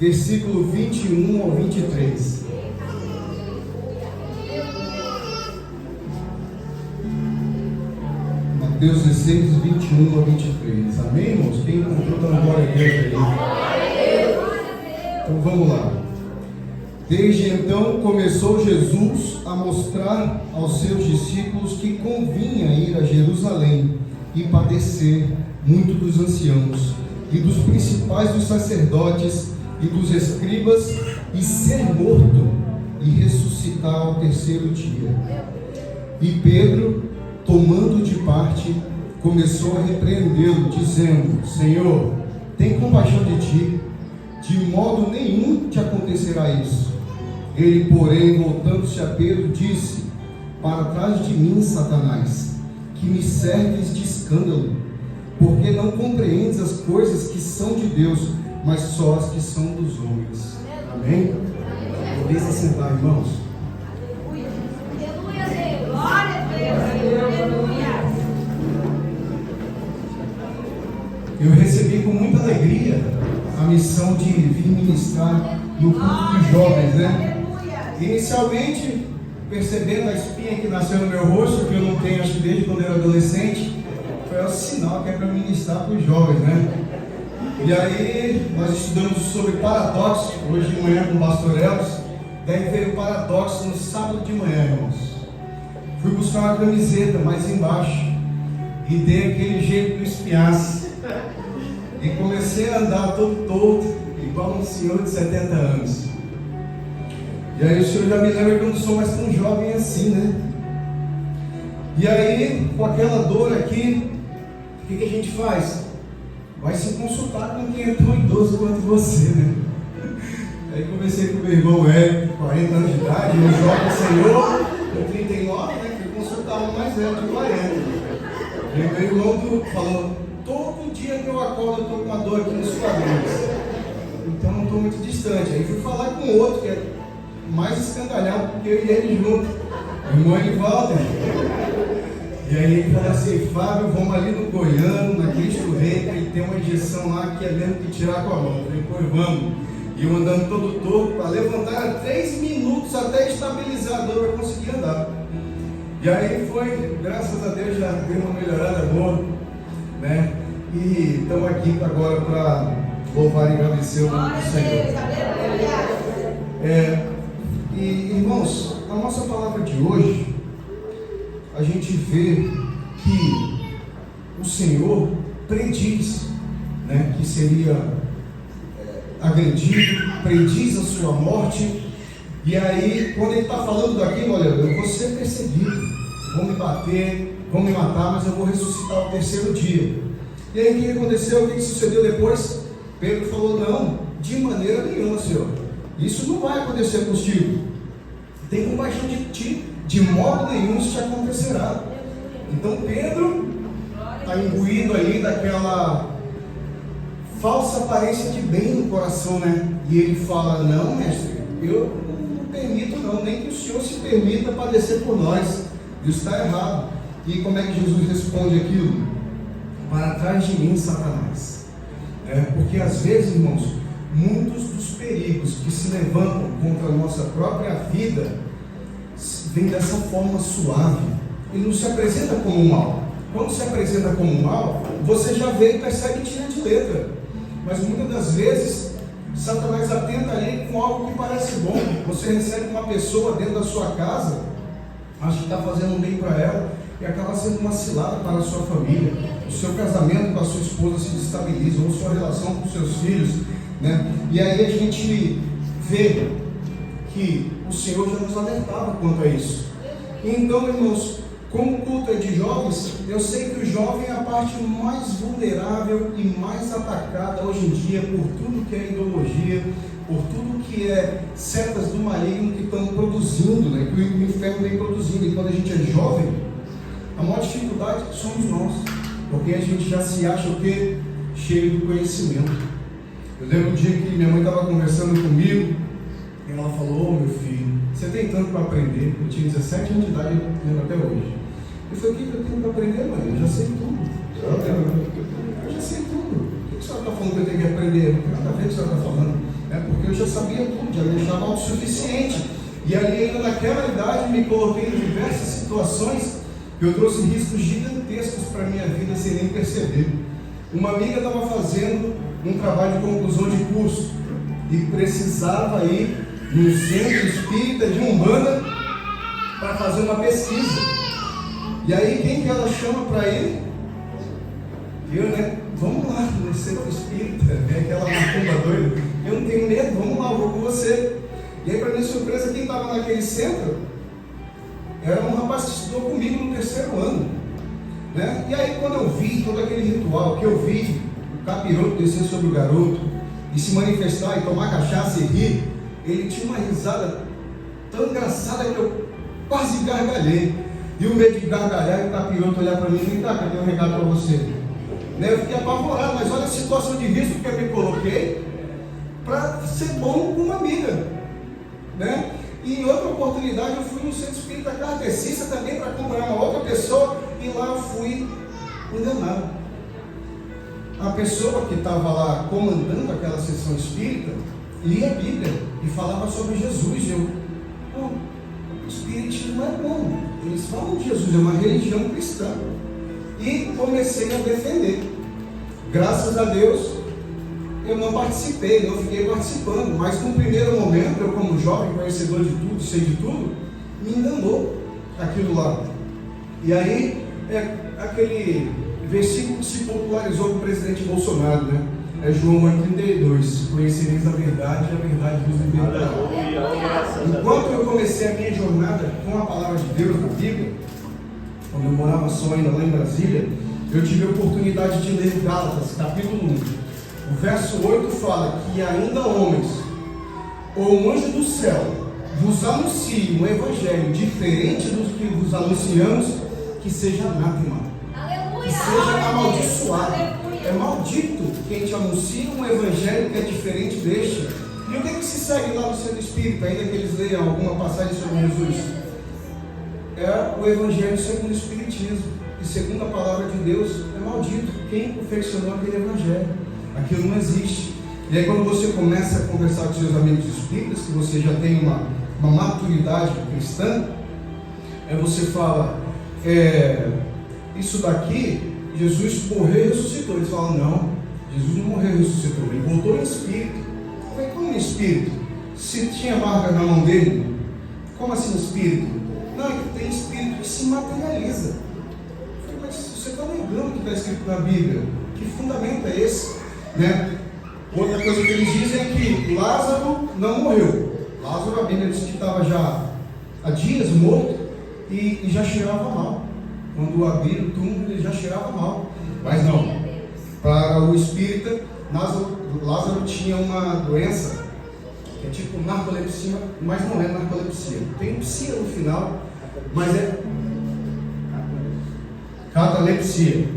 versículo 21 ao 23. Mateus 16, 21 a 23. Amém, irmãos? Quem encontrou, dá uma glória a Deus aí. Então vamos lá. Desde então começou Jesus a mostrar aos seus discípulos que convinha ir a Jerusalém e padecer muito dos anciãos e dos principais dos sacerdotes e dos escribas, e ser morto e ressuscitar ao terceiro dia. E Pedro, tomando de parte, começou a repreendê-lo, dizendo: Senhor, tem compaixão de ti, de modo nenhum te acontecerá isso. Ele, porém, voltando-se a Pedro, disse: Para trás de mim, Satanás, que me serves de escândalo, porque não compreendes as coisas que são de Deus, mas só as que são dos homens. Amém? Podem se sentar, irmãos. Eu recebi com muita alegria a missão de vir ministrar no culto dos jovens, né? Inicialmente, percebendo a espinha que nasceu no meu rosto, que eu não tenho, acho que desde quando eu era adolescente, foi o sinal que é para ministrar para os jovens, né? E aí, nós estudamos sobre paradoxos, hoje de manhã com o pastor Elos. Daí veio o paradoxo no sábado de manhã, irmãos. Fui buscar uma camiseta mais embaixo e dei aquele jeito do espinhaço. E comecei a andar todo torto, igual um senhor de 70 anos. E aí o senhor já me lembra que eu não sou mais tão jovem assim, né? E aí, com aquela dor aqui, o que a gente faz? Vai se consultar com quem é tão idoso quanto você, né? Aí comecei com o meu irmão Hélio, 40 anos de idade, meu jovem senhor, com 39, né? Fui consultar um mais velho de 40. E meu irmão falou: todo dia que eu acordo eu estou com uma dor aqui nos quadris. Então não estou muito distante. Aí fui falar com outro que é mais escandalhado, porque eu e ele junto, o irmão Elivaldo. E aí ele falou assim: Fábio, vamos ali no Goiano, na Cristo Rei, que ele tem uma injeção lá que é mesmo que tirar com a mão. Eu falei: pois vamos. E eu andando todo torto, para levantar 3 minutos até estabilizar a dor para conseguir andar. E aí foi, graças a Deus, já deu uma melhorada boa, né? E estamos aqui agora para louvar e agradecer o nome do Senhor. E irmãos, a nossa palavra de hoje, a gente vê que o Senhor prediz, né, que seria agredido, prediz a sua morte. E aí, quando ele está falando daquilo, olha, eu vou ser perseguido, vão me bater, vão me matar, mas eu vou ressuscitar ao terceiro dia. E aí o que aconteceu? O que sucedeu depois? Pedro falou: não, de maneira nenhuma, Senhor, isso não vai acontecer contigo. Tem compaixão de ti, de modo nenhum isso te acontecerá. Então Pedro está imbuído ali daquela falsa aparência de bem no coração, né? E ele fala: não, mestre, eu não permito não, nem que o Senhor se permita padecer por nós. Isso está errado. E como é que Jesus responde aquilo? Para trás de mim, Satanás. Porque às vezes, irmãos, muitos dos perigos que se levantam contra a nossa própria vida vêm dessa forma suave. Ele não se apresenta como mal. Quando se apresenta como mal, você já vê e percebe e tira de letra. Mas muitas das vezes Satanás atenta ali com algo que parece bom. Você recebe uma pessoa dentro da sua casa, acha que está fazendo um bem para ela, e acaba sendo uma cilada para a sua família. O seu casamento com a sua esposa se destabiliza, ou sua relação com os seus filhos, né? E aí a gente vê que o Senhor já nos alertava quanto a isso. Então, irmãos, como o culto é de jovens, eu sei que o jovem é a parte mais vulnerável e mais atacada hoje em dia por tudo que é ideologia, por tudo que é setas do maligno que estão produzindo, né? Que o inferno vem produzindo. E quando a gente é jovem, a maior dificuldade somos nós, porque a gente já se acha o quê? Cheio do conhecimento. Eu lembro um dia que minha mãe estava conversando comigo e ela falou: meu filho, você tem tanto para aprender. Eu tinha 17 anos de idade, eu lembro até hoje. Eu falei: o que eu tenho para aprender, mãe? Eu já sei tudo. Eu já sei tudo. que a senhora está falando que eu tenho que aprender? Não tem nada a ver com o que a senhora está falando. Porque eu já sabia tudo, já me achava autossuficiente. E ali, ainda naquela idade, me coloquei em diversas situações que eu trouxe riscos gigantescos para a minha vida sem nem perceber. Uma amiga estava fazendo um trabalho de conclusão de curso e precisava ir no centro espírita de Umbanda para fazer uma pesquisa. E aí, quem que ela chama para ir? Eu, né? Vamos lá no centro espírita, aquela macumba doida. Eu não tenho medo, vamos lá, eu vou com você. E aí, para minha surpresa, quem estava naquele centro era um rapaz que estudou comigo no 3º ano. Né? E aí, quando eu vi todo aquele ritual, que eu vi o capiroto descer sobre o garoto e se manifestar e tomar cachaça e rir, ele tinha uma risada tão engraçada que eu quase gargalhei. E o medo de gargalhar e o capiroto olhar para mim e dizer: tá, cadê o recado para você? Né? Eu fiquei apavorado, mas olha a situação de risco que eu me coloquei para ser bom com uma amiga. Né? E em outra oportunidade eu fui no centro espírita kardecista também para acompanhar uma outra pessoa e lá eu fui enganado. A pessoa que estava lá comandando aquela sessão espírita lia a Bíblia e falava sobre Jesus. E eu, o espiritismo não é bom, eles falam de Jesus, é uma religião cristã. E comecei a defender. Graças a Deus eu não participei, não fiquei participando, mas no primeiro momento, eu como jovem, conhecedor de tudo, sei de tudo, me enganou aquilo lá. E aí, aquele versículo que se popularizou com o presidente Bolsonaro, né? É João 8,32, conhecereis a verdade e a verdade vos libertará. Enquanto eu comecei a minha jornada com a palavra de Deus na Bíblia, quando eu morava só ainda lá em Brasília, eu tive a oportunidade de ler Gálatas, capítulo 1. O verso 8 fala que ainda homens, ou um anjo do céu, vos anuncie um evangelho diferente do que vos anunciamos, que seja anátema, que seja amaldiçoado. É maldito quem te anuncia um evangelho que é diferente deste. E o que se segue lá no centro espírita, ainda que eles leiam alguma passagem sobre Jesus? É o evangelho segundo o espiritismo. E segundo a palavra de Deus, é maldito quem confeccionou aquele evangelho. Aquilo não existe. E aí, quando você começa a conversar com seus amigos espíritas, que você já tem uma maturidade cristã, você fala: isso daqui, Jesus morreu e ressuscitou. Eles falam: não, Jesus não morreu e ressuscitou, ele voltou em espírito. Eu falei: como em espírito? Se tinha marca na mão dele, como assim espírito? Não, é que tem espírito que se materializa. Eu falei: mas você está negando o que está escrito na Bíblia? Que fundamento é esse? Né? Outra coisa que eles dizem é que Lázaro não morreu. Lázaro, a Bíblia diz que estava já há dias morto e já cheirava mal. Quando abriram o túmulo, ele já cheirava mal. Mas não, para o espírita, Lázaro tinha uma doença que é tipo narcolepsia, mas não é narcolepsia. Tem psia no final, mas é catalepsia,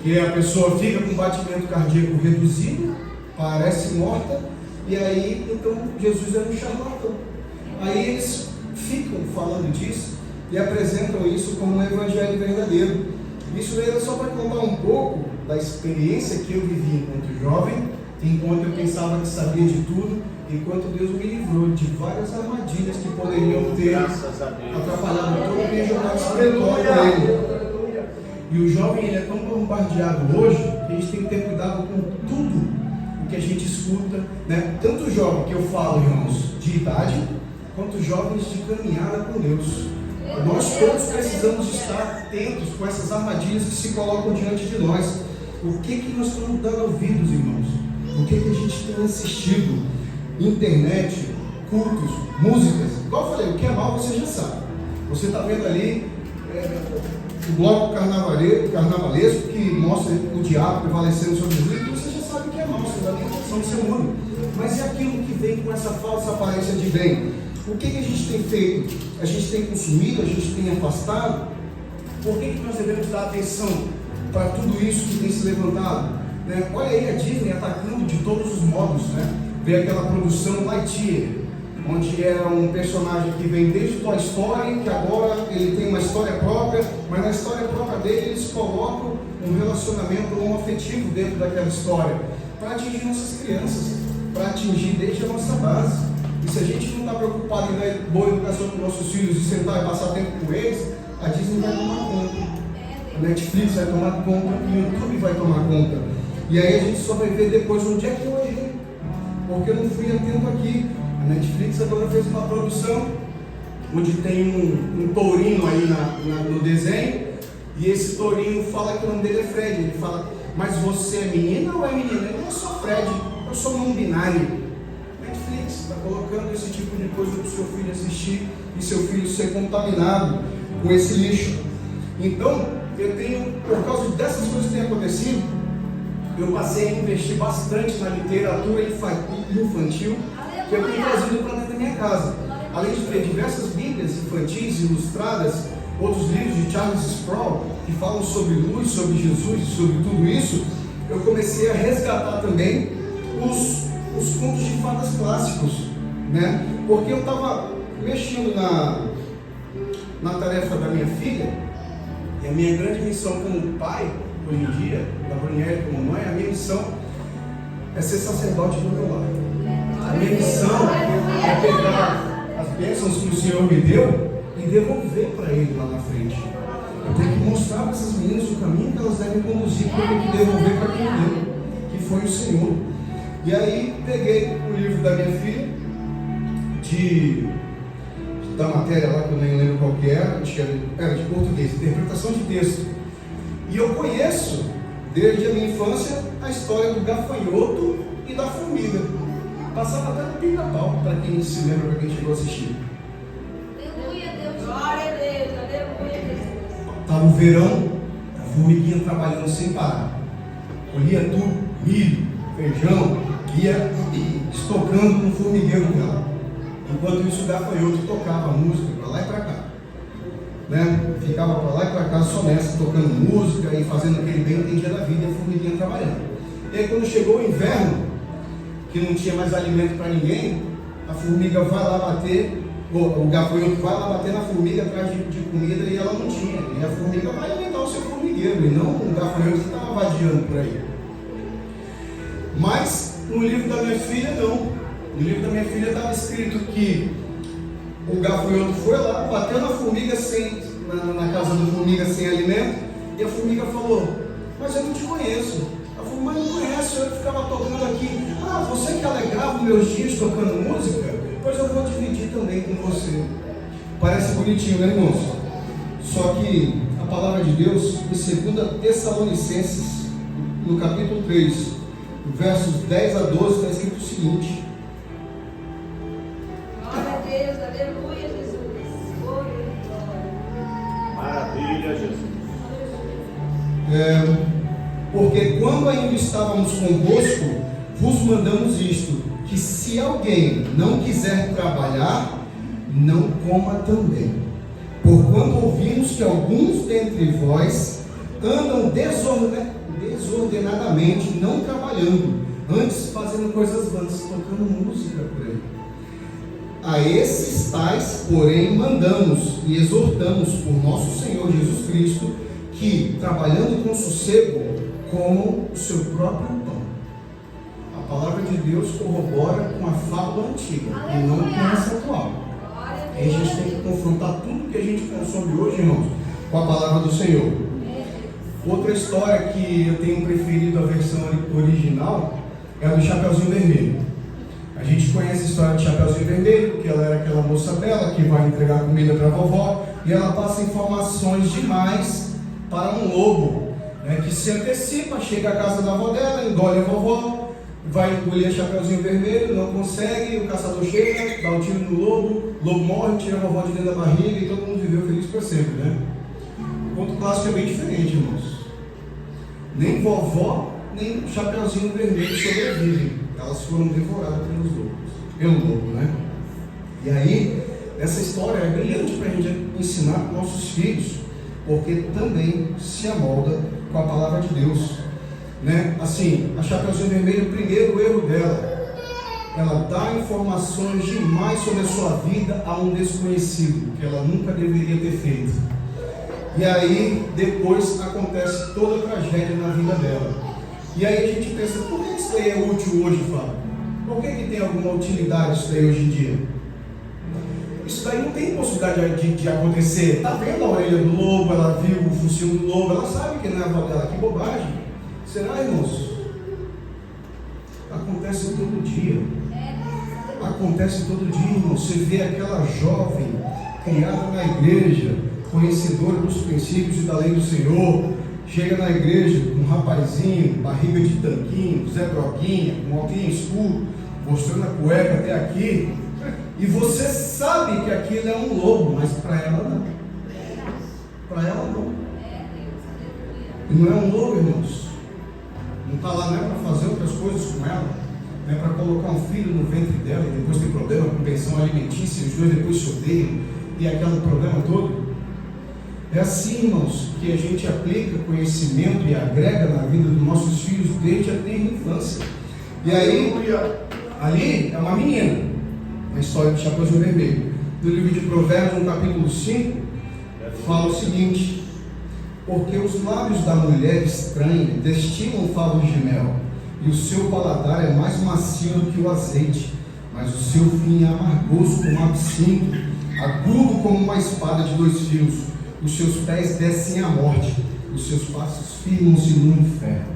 que a pessoa fica com batimento cardíaco reduzido, parece morta, e aí então Jesus é um charlatão. Aí eles ficam falando disso e apresentam isso como um evangelho verdadeiro. Isso era só para contar um pouco da experiência que eu vivi enquanto jovem, enquanto eu pensava que sabia de tudo, enquanto Deus me livrou de várias armadilhas que poderiam ter atrapalhado toda a minha jornada espiritual para Ele. E o jovem, ele é tão bombardeado hoje que a gente tem que ter cuidado com tudo o que a gente escuta, né? Tanto jovem que eu falo, irmãos, de idade, quanto jovens de caminhada com Deus. Nós todos precisamos estar atentos com essas armadilhas que se colocam diante de nós. O que nós estamos dando ouvidos, irmãos? O que a gente tem assistido? Internet, cultos, músicas. Igual eu falei, o que é mal você já sabe. Você está vendo ali o bloco carnavalesco que mostra o diabo prevalecendo sobre Jesus, então você já sabe que é mal, você dá nem condição de ser humano. Mas é aquilo que vem com essa falsa aparência de bem. O que a gente tem feito? A gente tem consumido, a gente tem afastado? Por que nós devemos dar atenção para tudo isso que tem se levantado? Né? Olha aí a Disney atacando de todos os modos, né? Vê aquela produção Lightyear, onde é um personagem que vem desde Toy Story, que agora ele tem uma história própria, mas na história própria dele eles colocam um relacionamento homoafetivo dentro daquela história. para atingir nossas crianças, para atingir desde a nossa base. E se a gente não está preocupado em dar boa educação para os nossos filhos e sentar e passar tempo com eles, a Disney vai tomar conta, a Netflix vai tomar conta, o YouTube vai tomar conta. E aí a gente só vai ver depois onde é que eu errei, porque eu não fui atento aqui. A Netflix agora fez uma produção onde tem um tourinho aí no desenho, e esse tourinho fala que o nome dele é Fred. Ele fala: mas você é menina ou é menina? Eu não sou Fred, eu sou não binário. Netflix está colocando esse tipo de coisa para o seu filho assistir e seu filho ser contaminado com esse lixo. Então, eu tenho, por causa dessas coisas que têm acontecido, eu passei a investir bastante na literatura infantil que eu tenho trazido para dentro da minha casa. Além de ter diversas bíblias infantis ilustradas, outros livros de Charles Sproul que falam sobre luz, sobre Jesus e sobre tudo isso, eu comecei a resgatar também os contos de fadas clássicos, né? Porque eu estava mexendo na tarefa da minha filha, e a minha grande missão como pai, hoje em dia, da Brunielle como mãe, a minha missão é ser sacerdote do meu lar. A minha missão é pegar as bênçãos que o Senhor me deu e devolver para Ele lá na frente. Eu tenho que mostrar para essas meninas o caminho que elas devem conduzir, porque eu tenho que devolver para quem deu, que foi o Senhor. E aí peguei o livro da minha filha, da matéria lá, que eu nem lembro qual que era, acho que era de português, interpretação de texto. E eu conheço, desde a minha infância, a história do gafanhoto e da formiga. Passava até no Pica-Pau, para quem se lembra, para quem chegou a assistir. Aleluia, Deus. Glória a Deus. Aleluia, Jesus. Estava o verão, a formiguinha trabalhando sem parar. Colhia tudo, milho, feijão, ia estocando no formigueiro dela. Enquanto isso, o gafanhoto tocava música para lá e para cá, né? Ficava para lá e para cá só nessa, tocando música e fazendo aquele bem entendido da vida, e a formiguinha trabalhando. E aí, quando chegou o inverno, que não tinha mais alimento para ninguém, a formiga vai lá bater, o gafanhoto vai lá bater na formiga atrás de comida, e ela não tinha. E a formiga vai alimentar o seu formigueiro, e não o gafanhoto que estava vadiando por aí. Mas no livro da minha filha, não. No livro da minha filha estava escrito que o gafanhoto foi lá, bateu na formiga na casa da formiga sem alimento, e a formiga falou: mas eu não te conheço. A formiga: mas não conhece, eu ficava tocando aqui. Ah, você que alegrava os meus dias tocando música? Pois eu vou dividir também com você. Parece bonitinho, né, irmãos? Só que a palavra de Deus, em 2 Tessalonicenses, no capítulo 3, versos 10 a 12, está escrito o seguinte: glória a Deus, aleluia, Jesus. Maravilha, Jesus. Porque quando ainda estávamos convosco, vos mandamos isto, que se alguém não quiser trabalhar, não coma também. Porquanto ouvimos que alguns dentre vós andam desordenadamente, não trabalhando, antes fazendo coisas vãs, tocando música por aí. A esses tais, porém, mandamos e exortamos por nosso Senhor Jesus Cristo, que, trabalhando com sossego, comam o seu próprio pão. A palavra de Deus corrobora com a fábula antiga, e não com essa atual. E a gente tem que confrontar tudo que a gente consome hoje, irmãos, com a palavra do Senhor. Outra história que eu tenho preferido, a versão original, é a do Chapeuzinho Vermelho. A gente conhece a história do Chapeuzinho Vermelho, porque ela era aquela moça bela que vai entregar comida para a vovó, e ela passa informações demais para um lobo, né, que se antecipa, chega à casa da avó dela, engole a vovó, vai engolir a Chapeuzinho Vermelho, não consegue, o caçador chega, dá um tiro no lobo, o lobo morre, tira a vovó de dentro da barriga e todo mundo viveu feliz para sempre, né? O conto clássico é bem diferente, irmãos. Nem vovó, nem Chapeuzinho Vermelho sobrevivem. Elas foram devoradas pelo lobo, né? E aí, essa história é brilhante para a gente ensinar para nossos filhos, porque também se amolda com a palavra de Deus, né? Assim, a Chapeuzinho Vermelho, o primeiro erro dela, ela dá informações demais sobre a sua vida a um desconhecido, que ela nunca deveria ter feito. E aí, depois acontece toda a tragédia na vida dela. E aí a gente pensa, por que isso daí é útil hoje, Fábio? Por que tem alguma utilidade isso daí hoje em dia? Isso daí não tem possibilidade de acontecer. Está vendo a orelha do lobo, ela viu o focinho do lobo, ela sabe que não é a avó dela, que bobagem. Será, irmãos? Acontece todo dia. Acontece todo dia, irmão. Você vê aquela jovem criada na igreja, conhecedora dos princípios e da lei do Senhor, chega na igreja com um rapazinho, barriga de tanquinho, Zé Droguinha, com um óculos escuro, mostrando a cueca até aqui, e você sabe que aquilo é um lobo, mas para ela não. Para ela não. E não é um lobo, irmãos. Não está lá, não é para fazer outras coisas com ela, não é para colocar um filho no ventre dela e depois tem problema com pensão alimentícia, os dois depois se odeiam e aquele problema todo. É assim, irmãos, que a gente aplica conhecimento e agrega na vida dos nossos filhos desde a tenra infância. E aí, ali é uma menina, a história do Chapeuzinho Vermelho. No livro de Provérbios, no capítulo 5, fala o seguinte: porque os lábios da mulher estranha destilam favos de mel, e o seu paladar é mais macio do que o azeite, mas o seu fim é amargoso como absinto, agudo como uma espada de 2 fios. Os seus pés descem à morte, os seus passos firmam-se no inferno.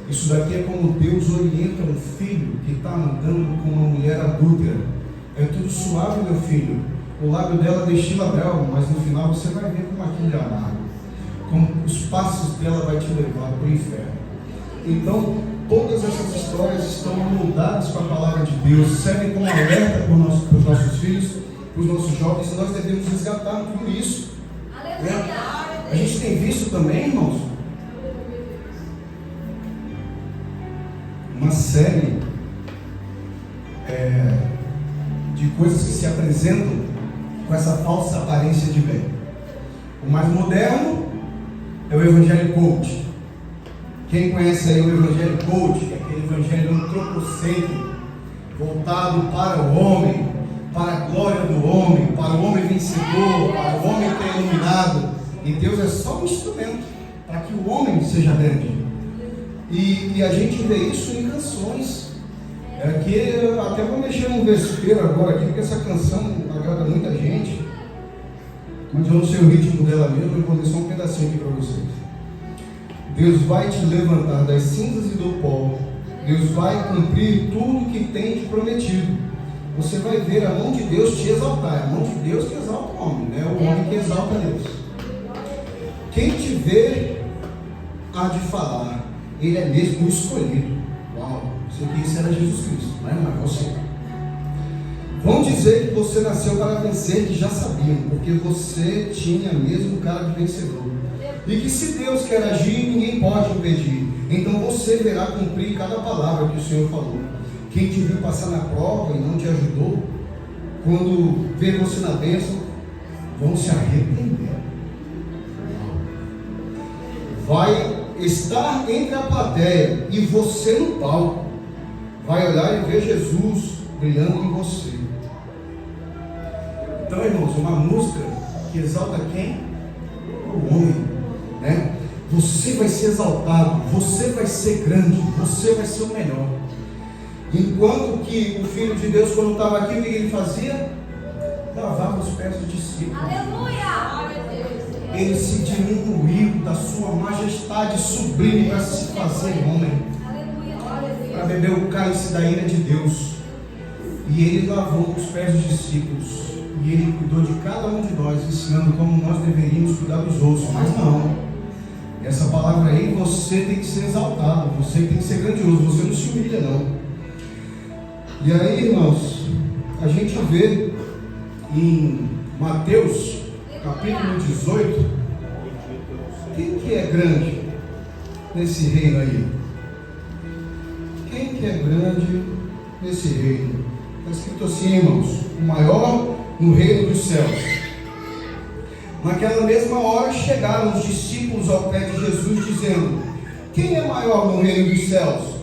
Isso daqui é como Deus orienta um filho que está andando com uma mulher adúltera. É tudo suave, meu filho. O lábio dela destila mel, mas no final você vai ver como aquilo é amargo. Como os passos dela vai te levar para o inferno. Então, todas essas histórias estão moldadas com a palavra de Deus, servem como alerta para os nossos filhos, para os nossos jovens, e nós devemos resgatar tudo isso. A gente tem visto também, irmãos, uma série de coisas que se apresentam com essa falsa aparência de bem. O mais moderno é o Evangelho Coach. Quem conhece aí o Evangelho Coach, que é aquele evangelho antropocêntrico, voltado para o homem, para a glória do homem, para o homem vencedor, para o homem que é iluminado. E Deus é só um instrumento para que o homem seja grande. E a gente vê isso em canções. Aqui eu até vou mexer num vespeiro agora aqui, porque essa canção agrada muita gente. Mas eu não sei o ritmo dela mesmo, eu vou ler só um pedacinho aqui para vocês. Deus vai te levantar das cinzas e do pó. Deus vai cumprir tudo que tem te prometido. Você vai ver a mão de Deus te exaltar. É a mão de Deus que exalta o homem, não é o homem que exalta Deus. Quem te vê há de falar, ele é mesmo o escolhido. Uau, isso aqui isso era Jesus Cristo, não é você. Vão dizer que você nasceu para vencer, que já sabiam, porque você tinha mesmo cara de vencedor. E que se Deus quer agir, ninguém pode impedir. Então você verá cumprir cada palavra que o Senhor falou. Quem te viu passar na prova e não te ajudou, quando vê você na bênção, vão se arrepender. Vai estar entre a plateia e você no palco. Vai olhar e ver Jesus brilhando em você. Então, irmãos, uma música que exalta quem? O homem, né? Você vai ser exaltado, você vai ser grande, você vai ser o melhor. Enquanto que o Filho de Deus, quando estava aqui, o que ele fazia? Lavava os pés dos discípulos. Aleluia! Ele se diminuiu da sua majestade sublime para se fazer homem, para beber o cálice da ira de Deus. E ele lavou os pés dos discípulos. E ele cuidou de cada um de nós, ensinando como nós deveríamos cuidar dos outros. Mas não, essa palavra aí, você tem que ser exaltado, você tem que ser grandioso, você não se humilha não. E aí, irmãos, a gente vê em Mateus capítulo 18, quem que é grande nesse reino aí? Quem que é grande nesse reino? Está escrito assim, irmãos: o maior no reino dos céus. Naquela mesma hora chegaram os discípulos ao pé de Jesus, dizendo: quem é maior no reino dos céus?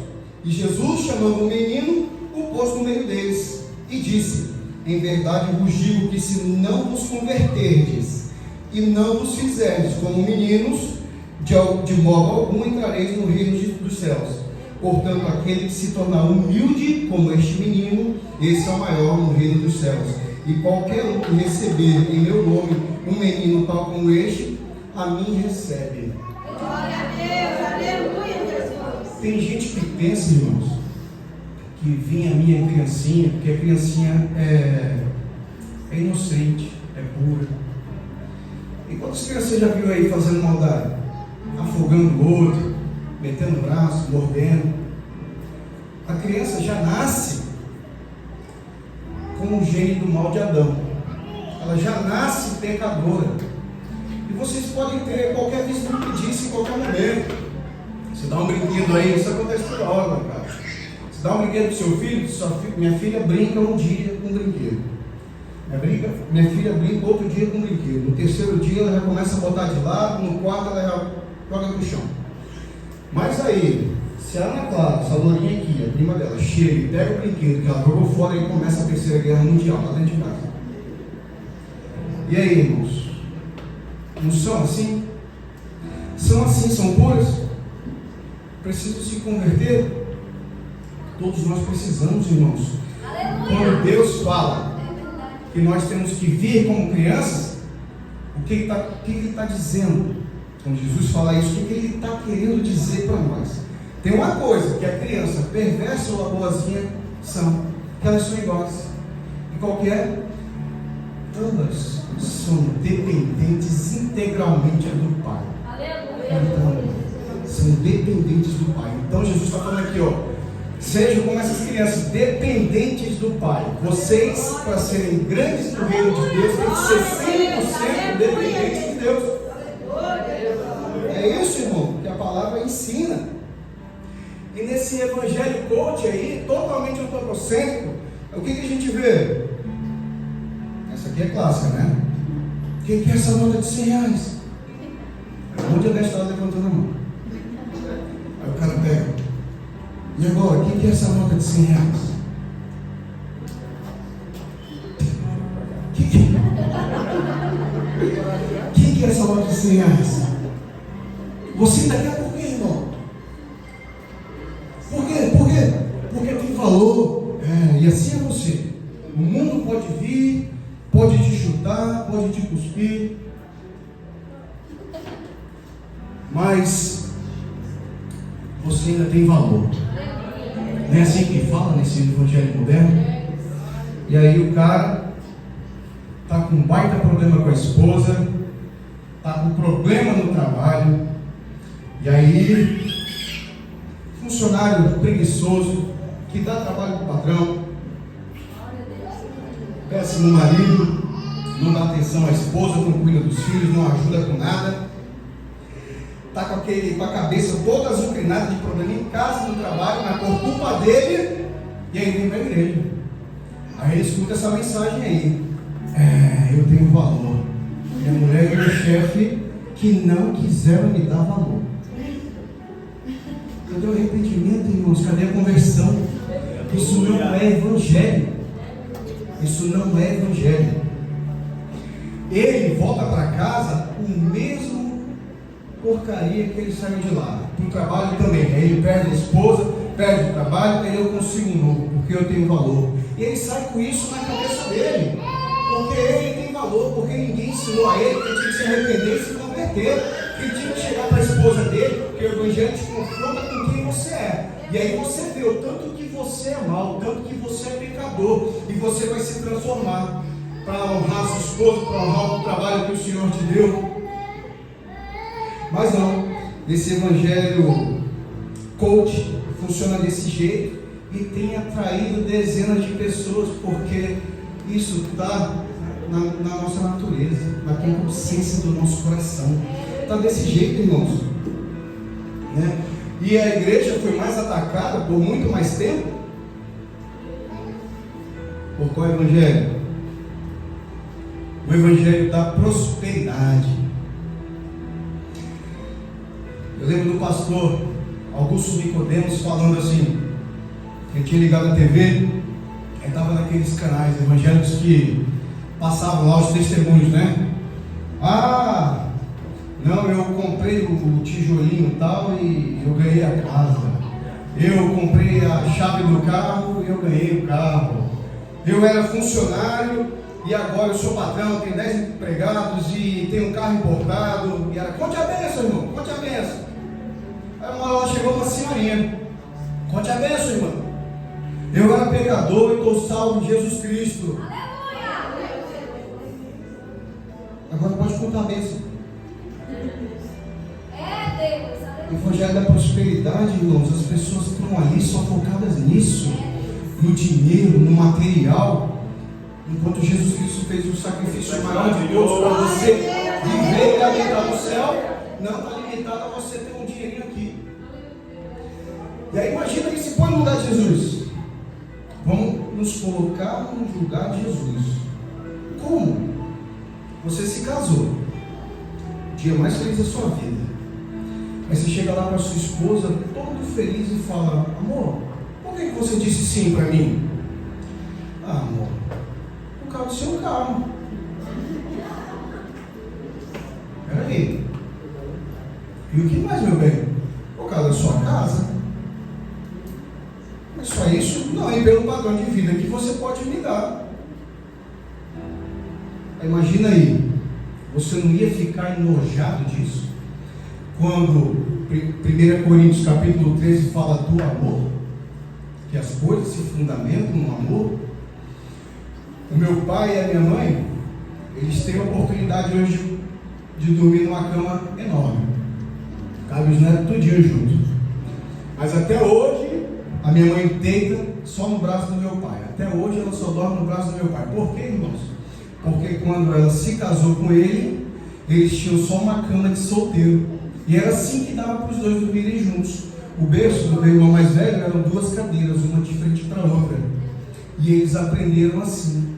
E Jesus, chamando o menino, o pôs no meio deles e disse: em verdade vos digo que se não vos converterdes e não vos fizerdes como meninos, de modo algum entrareis no reino dos céus. Portanto, aquele que se tornar humilde como este menino, esse é o maior no reino dos céus. E qualquer um que receber em meu nome um menino tal como este, a mim recebe. Glória a Deus, aleluia, Jesus. Tem gente que pensa, irmãos, que vinha a minha criancinha, porque a criancinha é inocente, é pura. E quantas crianças já viu aí fazendo maldade? Afogando o outro, metendo o braço, mordendo. A criança já nasce com o gene do mal de Adão. Ela já nasce pecadora. E vocês podem ter qualquer vislumbre disso em qualquer momento. Você dá um brinquedo aí, isso acontece toda hora, cara. Você dá um brinquedo pro seu filho, minha filha brinca um dia com um brinquedo. Minha filha brinca outro dia com um brinquedo. No terceiro dia ela já começa a botar de lado, no quarto ela já joga pro chão. Mas aí, se a Ana Clara, essa lourinha aqui, a prima dela, chega e pega o brinquedo que ela jogou fora e começa a Terceira Guerra Mundial lá dentro de casa. E aí, irmãos? Não são assim? São assim, são puras? Precisam se converter? Todos nós precisamos, irmãos. Aleluia. Quando Deus fala que nós temos que vir como crianças, o que Ele está dizendo? Quando Jesus fala isso, o que Ele está querendo dizer para nós? Tem uma coisa que a criança perversa ou a boazinha são, que elas são iguais. E qual que é? Todas são dependentes integralmente do Pai. Então, são dependentes do Pai. Então Jesus está falando aqui, ó, sejam como essas crianças, dependentes do Pai. Vocês, para serem grandes no reino de Deus, têm que ser 100% dependentes de Deus. É isso, irmão, que a palavra ensina. E nesse evangelho coach aí, totalmente antropocêntrico, o que a gente vê? Essa aqui é clássica, né? O que é essa nota de 100 reais? Um monte de honesto está levantando a mão. Aí o cara pega. E agora, o que é essa nota de 100 reais? Que é essa nota de 100 reais? Você está aqui por quê, irmão? Por quê? Porque tem valor. E assim é você. O mundo pode vir, pode te chutar, pode te cuspir, mas você ainda tem valor. Não é assim que fala nesse evangelho moderno? E aí o cara está com um baita problema com a esposa, está com problema no trabalho, e aí funcionário preguiçoso, que dá trabalho para o patrão, péssimo marido, não dá atenção à esposa, não cuida dos filhos, não ajuda com nada, está com a cabeça toda azucrinada de problema em casa, no trabalho, mas por culpa dele, e aí vem para a igreja. Aí ele escuta essa mensagem aí: eu tenho valor. Minha mulher e meu chefe que não quiseram me dar valor. Cadê o arrependimento, irmãos? Cadê a conversão? Isso não é evangelho. Isso não é evangelho. Ele volta para casa o mesmo porcaria que ele saiu de lá. Para o trabalho também. Aí ele perde a esposa, perde o trabalho, aí eu consigo um novo, porque eu tenho valor. E ele sai com isso na cabeça dele. Porque ele tem valor, porque ninguém ensinou a ele que ele tinha que se arrepender e se converter. Que ele tinha que chegar para a esposa dele, porque o evangelho te confronta com quem você é. E aí você vê o tanto que você é mau, o tanto que você é pecador, e você vai se transformar para honrar sua esposa, para honrar o trabalho que o Senhor te deu. Mas não, esse evangelho coach funciona desse jeito e tem atraído dezenas de pessoas, porque isso está na nossa natureza, na consciência do nosso coração. Está desse jeito, irmãos, né? E a igreja foi mais atacada por muito mais tempo. Por qual evangelho? O evangelho da prosperidade. Eu lembro do pastor Augusto Nicodemos falando assim, ele tinha ligado a TV, ele estava naqueles canais evangélicos que passavam lá os testemunhos, né? Não, eu comprei o tijolinho e tal e eu ganhei a casa. Eu comprei a chave do carro e eu ganhei o carro. Eu era funcionário e agora eu sou patrão, tenho 10 empregados e tenho um carro importado. E era, conte a bênção, irmão, conte a bênção. Aí uma hora chegou uma senhorinha, conte a bênção, irmão. Eu era pecador e estou salvo em Jesus Cristo. Agora pode contar a bênção. O Evangelho da prosperidade, irmãos, as pessoas estão ali só focadas nisso, no dinheiro, no material, enquanto Jesus Cristo fez o sacrifício maior de todos para você viver e habitar no céu, não está limitado a você ter um dinheirinho aqui. E aí imagina que se põe no lugar de Jesus. Vamos nos colocar no lugar de Jesus. Como? Você se casou, o dia mais feliz da sua vida. Aí você chega lá para sua esposa, todo feliz, e fala: amor, por que você disse sim para mim? Ah, amor, por causa do seu carro. Peraí. E o que mais, meu bem? Por causa da sua casa. Mas só isso? Não, e pelo padrão de vida que você pode me dar. Imagina aí, você não ia ficar enojado disso? Quando 1 Coríntios capítulo 13 fala do amor, que as coisas se fundamentam no amor. O meu pai e a minha mãe, eles têm a oportunidade hoje de dormir numa cama enorme, cabe os netos tudinho junto. Mas até hoje, a minha mãe deita só no braço do meu pai. Até hoje ela só dorme no braço do meu pai. Por quê, irmãos? Porque quando ela se casou com ele, eles tinham só uma cama de solteiro. E era assim que dava para os dois dormirem juntos. O berço do meu irmão mais velho eram 2 cadeiras, uma de frente para a outra. E eles aprenderam assim.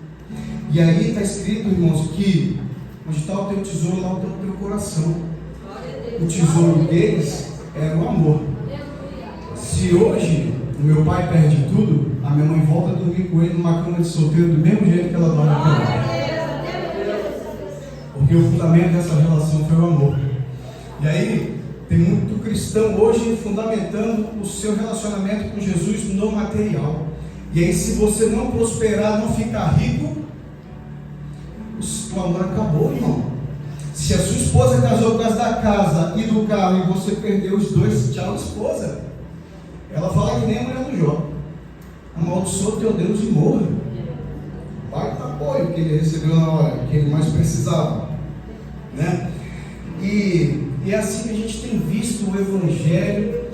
E aí está escrito, irmãos, que onde está o teu tesouro, lá está o teu coração. O tesouro deles era o amor. Se hoje o meu pai perde tudo, a minha mãe volta a dormir com ele numa cama de solteiro do mesmo jeito que ela dorme com ele. Porque o fundamento dessa relação foi o amor. E aí, tem muito cristão hoje fundamentando o seu relacionamento com Jesus no material. E aí, se você não prosperar, não ficar rico, o amor acabou, irmão. Se a sua esposa casou por causa da casa e do carro e você perdeu os dois, tchau, esposa. Ela fala que nem a mulher do Jó: amaldiçoa teu Deus e morra. Baita apoio que ele recebeu na hora que ele mais precisava, né? E é assim que a gente tem visto o Evangelho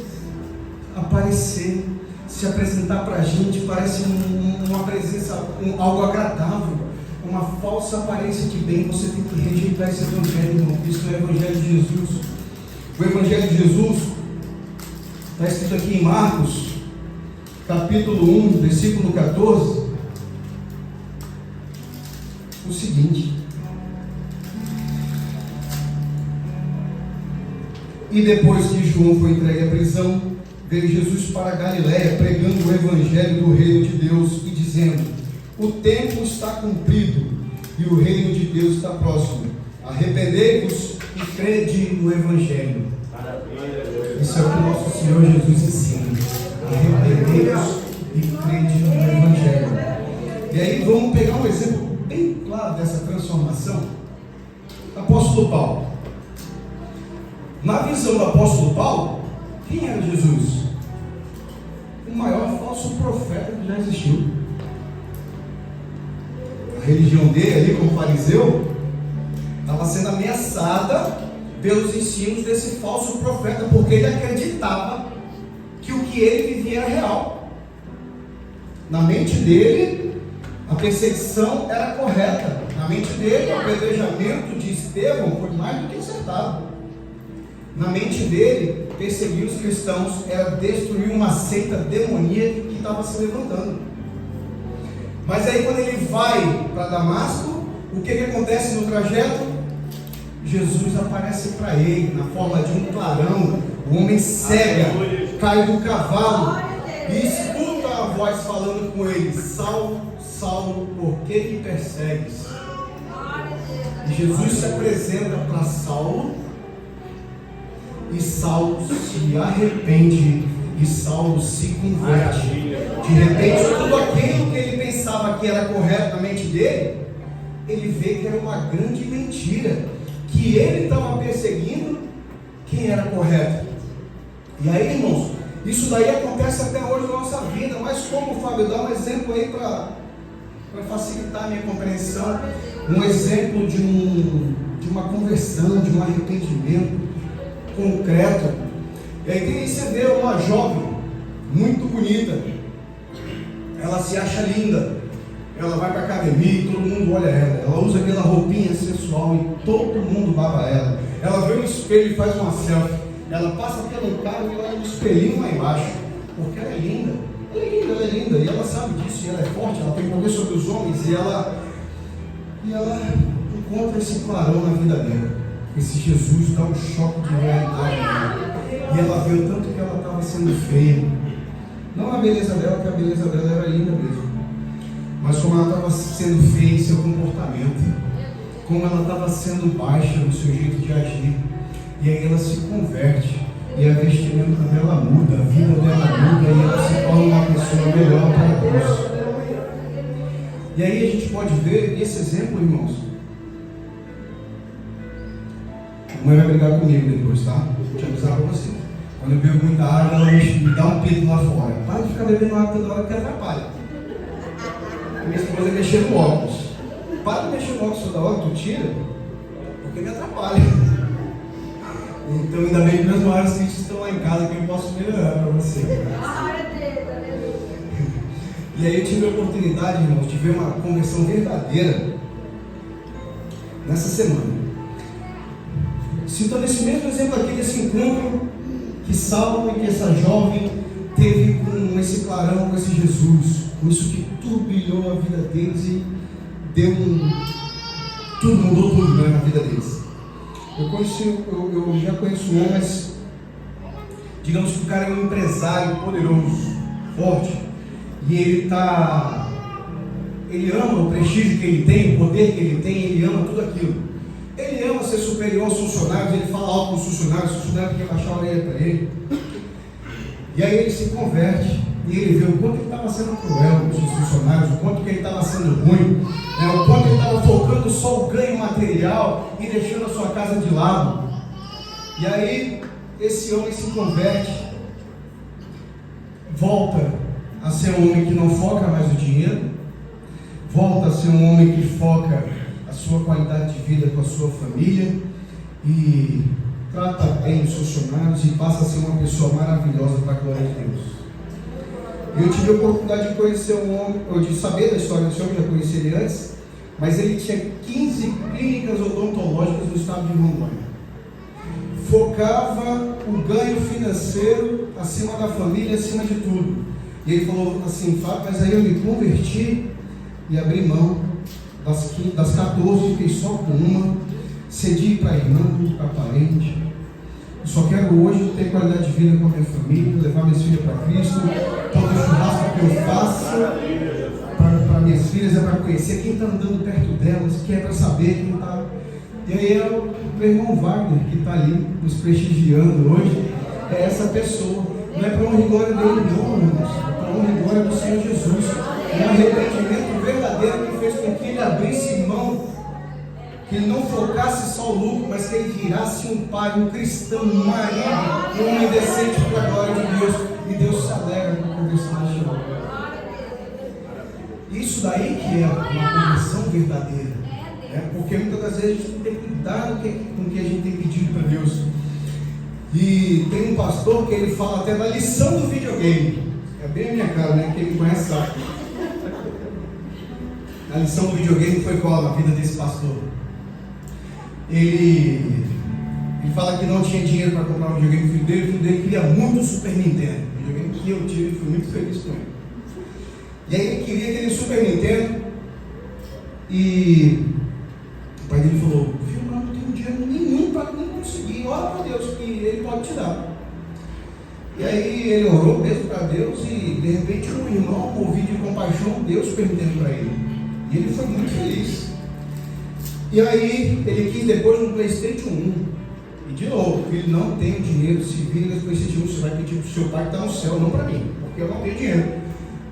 aparecer, se apresentar para a gente. Parece uma presença, algo agradável, uma falsa aparência de bem. Você tem que rejeitar esse Evangelho, irmão. Isso é o Evangelho de Jesus. O Evangelho de Jesus está escrito aqui em Marcos, capítulo 1, versículo 14, o seguinte: e depois que João foi entregue à prisão, veio Jesus para a Galiléia, pregando o Evangelho do reino de Deus e dizendo: o tempo está cumprido e o reino de Deus está próximo. Arrependei-vos e crede no Evangelho. Isso é o que o nosso Senhor Jesus ensina. Arrependei-vos e crede no Evangelho. E aí vamos pegar um exemplo bem claro dessa transformação. Apóstolo Paulo. Na visão do apóstolo Paulo, quem era Jesus? O maior falso profeta que já existiu. A religião dele ali, como fariseu, estava sendo ameaçada pelos ensinos desse falso profeta, porque ele acreditava que o que ele vivia era real. Na mente dele, a perseguição era correta. Na mente dele, o apedrejamento de Estevão foi mais do que acertado. Na mente dele, perseguir os cristãos era destruir uma seita demoníaca que estava se levantando. Mas aí quando ele vai para Damasco, o que acontece no trajeto? Jesus aparece para ele na forma de um clarão. O homem cega cai do cavalo e escuta a voz falando com ele: Saulo, Saulo, por que me persegues? E Jesus se apresenta para Saulo e Saulo se arrepende e Saulo se converte. De repente, tudo aquilo que ele pensava que era correto na mente dele, ele vê que era uma grande mentira, que ele estava perseguindo quem era correto. E aí, irmãos, isso daí acontece até hoje na nossa vida. Mas como, Fábio, dá um exemplo aí para facilitar a minha compreensão, um exemplo de uma conversão, de um arrependimento concreto. E aí você vê uma jovem muito bonita, ela se acha linda, ela vai para a academia e todo mundo olha ela usa aquela roupinha sensual e todo mundo baba ela vê no espelho e faz uma selfie, ela passa pelo carro e olha no espelhinho lá embaixo, porque ela é linda, e ela sabe disso, e ela é forte, ela tem poder sobre os homens, e ela encontra esse clarão na vida dela, esse Jesus dá um choque de realidade nela, e ela vê o tanto que ela estava sendo feia, não a beleza dela, porque a beleza dela era linda mesmo, mas como ela estava sendo feia em seu comportamento, como ela estava sendo baixa no seu jeito de agir, e aí ela se converte, e a vestimenta dela muda, a vida dela muda, e ela se torna uma pessoa melhor para Deus. E aí a gente pode ver esse exemplo, irmãos. A mãe vai brigar comigo depois, tá? Vou te avisar para você. Quando eu bebo muita água, ela me dá um pito lá fora. Para de ficar bebendo água toda hora que atrapalha. A minha esposa é mexer no óculos. Para de mexer no óculos toda hora, tu tira, porque me atrapalha. Então, ainda bem que meus maiores filhos estão lá em casa, que eu posso melhorar para você. E aí eu tive a oportunidade, irmãos, de ver uma conversão verdadeira nessa semana. Citando esse mesmo exemplo aqui desse encontro que Saulo e que essa jovem teve com esse clarão, com esse Jesus, com isso que turbilhou a vida deles e mudou tudo, né, na vida deles. Eu já conheço um, mas digamos que o cara é um empresário poderoso, forte, e ele ama o prestígio que ele tem, o poder que ele tem, ele ama tudo aquilo. Ele ama ser superior aos funcionários, ele fala alto com os funcionários querem baixar a orelha para ele. E aí ele se converte e ele vê o quanto ele estava sendo cruel com os seus funcionários, o quanto que ele estava sendo ruim, o quanto ele estava focando só o ganho material e deixando a sua casa de lado. E aí esse homem se converte, volta a ser um homem que não foca mais o dinheiro, volta a ser um homem que foca a sua qualidade de vida com a sua família e trata bem os funcionários e passa a ser uma pessoa maravilhosa para a glória de Deus. Eu tive a oportunidade de conhecer um homem, ou de saber da história desse homem, já conheci ele antes, mas ele tinha 15 clínicas odontológicas no estado de Rondônia. Focava o ganho financeiro acima da família, acima de tudo. E ele falou assim: Fábio, mas aí eu me converti e abri mão das 14, fiquei só com uma, cedi para irmão, para parente. Eu só quero hoje ter qualidade de vida com a minha família, levar minhas filhas para Cristo. Todo churrasco que eu faço para minhas filhas é para conhecer quem está andando perto delas, que é para saber quem está. E aí é o meu irmão Wagner, que está ali nos prestigiando hoje, é essa pessoa. Não é para honra e glória dele, não, irmãos. É para honra e glória do Senhor Jesus. É um arrependimento verdadeiro que fez com que ele abrisse mão, que ele não focasse só o lucro, mas que ele virasse um pai, um cristão, um marido, um homem decente para a glória de Deus. E Deus se alegra com a conversão deste homem. Isso daí que é uma conversão verdadeira. Porque muitas das vezes a gente não tem cuidado com o que a gente tem pedido para Deus. E tem um pastor que ele fala até da lição do videogame. É bem a minha cara, né? Quem me conhece sabe. A lição do videogame foi qual na vida desse pastor? Ele fala que não tinha dinheiro para comprar um videogame pro filho dele. O filho dele queria muito o Super Nintendo. O videogame que eu tive, fui muito feliz com ele. E aí ele queria aquele Super Nintendo. E o pai dele falou: filho, não tenho dinheiro nenhum para nem conseguir. Ora para Deus que ele pode te dar. E aí ele orou mesmo para Deus e de repente um irmão, movido de compaixão, deu o Super Nintendo para ele. E ele foi muito feliz. E aí ele quis depois um PlayStation 1. E de novo, filho, não tenho dinheiro, se vira com esse dinheiro, você vai pedir para o seu pai que está no céu, não para mim, porque eu não tenho dinheiro.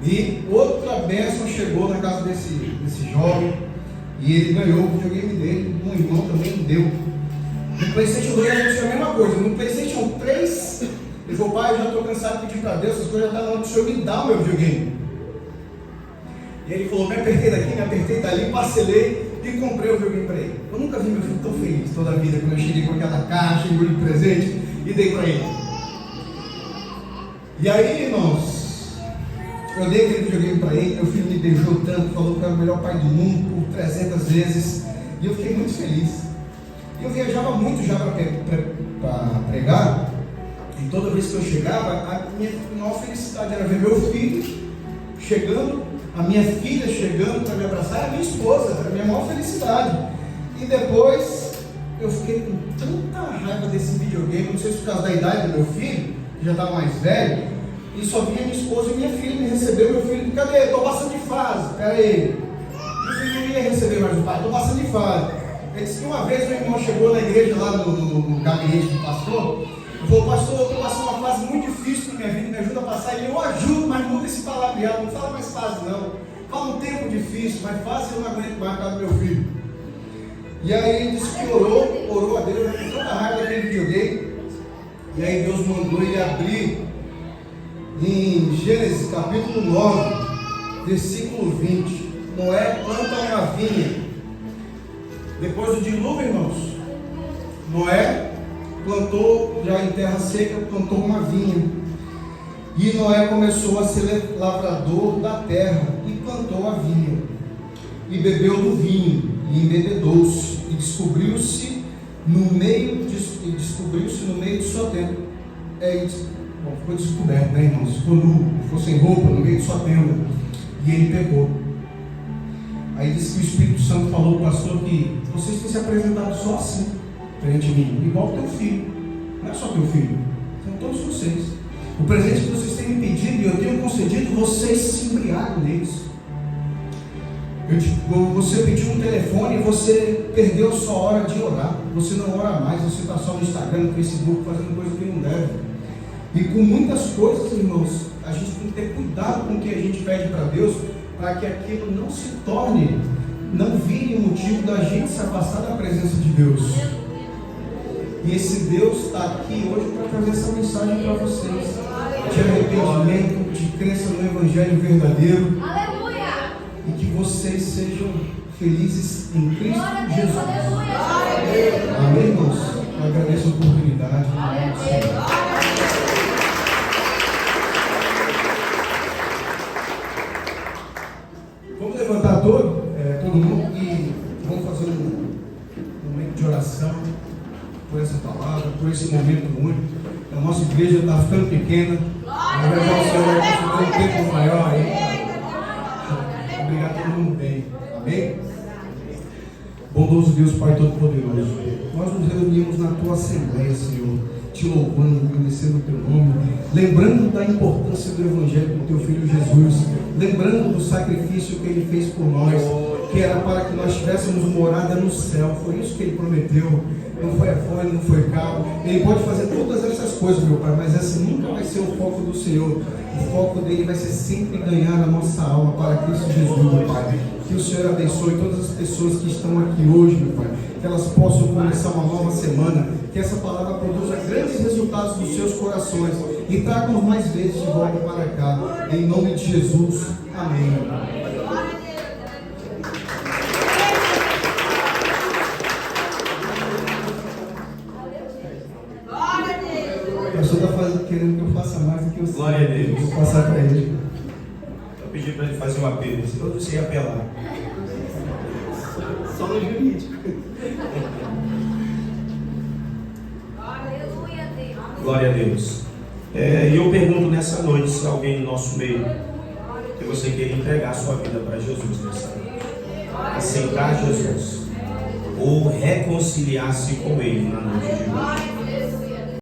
E outra bênção chegou na casa desse jovem, e ele ganhou o videogame dele, um irmão também deu. No PlayStation 2 aconteceu a mesma coisa, no PlayStation 3, ele falou, pai, eu já estou cansado de pedir para Deus, essas coisas já estão na hora do Senhor me dar o meu videogame. E ele falou, me apertei daqui, me apertei dali, parcelei e comprei o videogame para ele. Eu nunca vi meu filho tão feliz toda a vida, quando eu cheguei com aquela caixa, de presente e dei para ele. E aí, irmãos, eu dei aquele videogame para ele, meu filho me beijou tanto, falou que era o melhor pai do mundo por 300 vezes, e eu fiquei muito feliz. Eu viajava muito já para pregar, e toda vez que eu chegava, a minha maior felicidade era ver meu filho chegando, a minha filha chegando para me abraçar, e a minha esposa, era a minha maior felicidade. E depois eu fiquei com tanta raiva desse videogame, não sei se por causa da idade do meu filho, que já estava mais velho, e só vinha minha esposa e minha filha me receber. Meu filho, cadê? Estou passando de fase, pera aí. Meu filho não ia receber mais o pai, estou passando de fase. Ele disse que uma vez meu irmão chegou na igreja, lá no gabinete do pastor, e falou, pastor, eu estou passando uma fase muito difícil na minha vida, me ajuda a passar. Ele, eu ajudo, mas muda esse palavreado, não fala mais fase não. Fala um tempo difícil, mas fase eu não aguento mais por causa do meu filho. E aí ele disse que orou a Deus, com toda a raiva daquele videogame. E aí Deus mandou ele abrir em Gênesis capítulo 9, versículo 20. Noé planta uma vinha. Depois do dilúvio, irmãos, Noé plantou, já em terra seca, plantou uma vinha. E Noé começou a ser lavrador da terra e plantou a vinha. E bebeu do vinho, e embebedou-se, e descobriu-se no meio de sua tenda. Ficou descoberto, né, irmãos? Ficou nu, ficou sem roupa no meio de sua tenda. E ele pecou. Aí disse que o Espírito Santo falou para o pastor que vocês têm se apresentado só assim perante mim, igual teu filho. Não é só teu filho, são todos vocês. O presente que vocês têm me pedido e eu tenho concedido, vocês se embriagam neles. Você pediu um telefone e você perdeu sua hora de orar. Você não ora mais, você está só no Instagram, no Facebook, fazendo coisa que não deve. E com muitas coisas, irmãos, a gente tem que ter cuidado com o que a gente pede para Deus, para que aquilo não se torne, não vire motivo da gente se afastar da presença de Deus. E esse Deus está aqui hoje para trazer essa mensagem para vocês, de arrependimento, de crença no Evangelho verdadeiro. Aleluia! E que vocês sejam felizes em Cristo Jesus. Amém, irmãos? Eu agradeço a oportunidade. Vamos levantar todo mundo e vamos fazer um momento de oração por essa palavra, por esse momento único. A nossa igreja está ficando pequena. Vai levar o Senhor vai fazer um tempo maior aí. Obrigado a todo mundo bem. Amém? Bondoso Deus, Pai Todo-Poderoso, nós nos reunimos na Tua Assembleia, Senhor, Te louvando, agradecendo o Teu nome, lembrando da importância do Evangelho com Teu Filho Jesus, lembrando do sacrifício que Ele fez por nós, que era para que nós tivéssemos morada no céu. Foi isso que Ele prometeu. Não foi a fome, não foi carro. Ele pode fazer todas essas coisas, meu Pai, mas essa nunca vai ser o foco do Senhor. O foco dele vai ser sempre ganhar a nossa alma para Cristo Jesus, meu Pai. Que o Senhor abençoe todas as pessoas que estão aqui hoje, meu Pai. Que elas possam começar uma nova semana. Que essa palavra produza grandes resultados nos seus corações. E traga-nos mais vezes de volta para cá. Em nome de Jesus. Amém. O pastor está querendo que eu faça mais do que eu sei. Glória a Deus. Vou passar para ele. Eu pedi para ele fazer um apelo, senão eu não sei apelar. Só no jurídico. Aleluia, Deus. Glória a Deus. E eu pergunto nessa noite se alguém no nosso meio que você queira entregar a sua vida para Jesus nessa noite. Aceitar Jesus. Ou reconciliar-se com Ele na noite de hoje.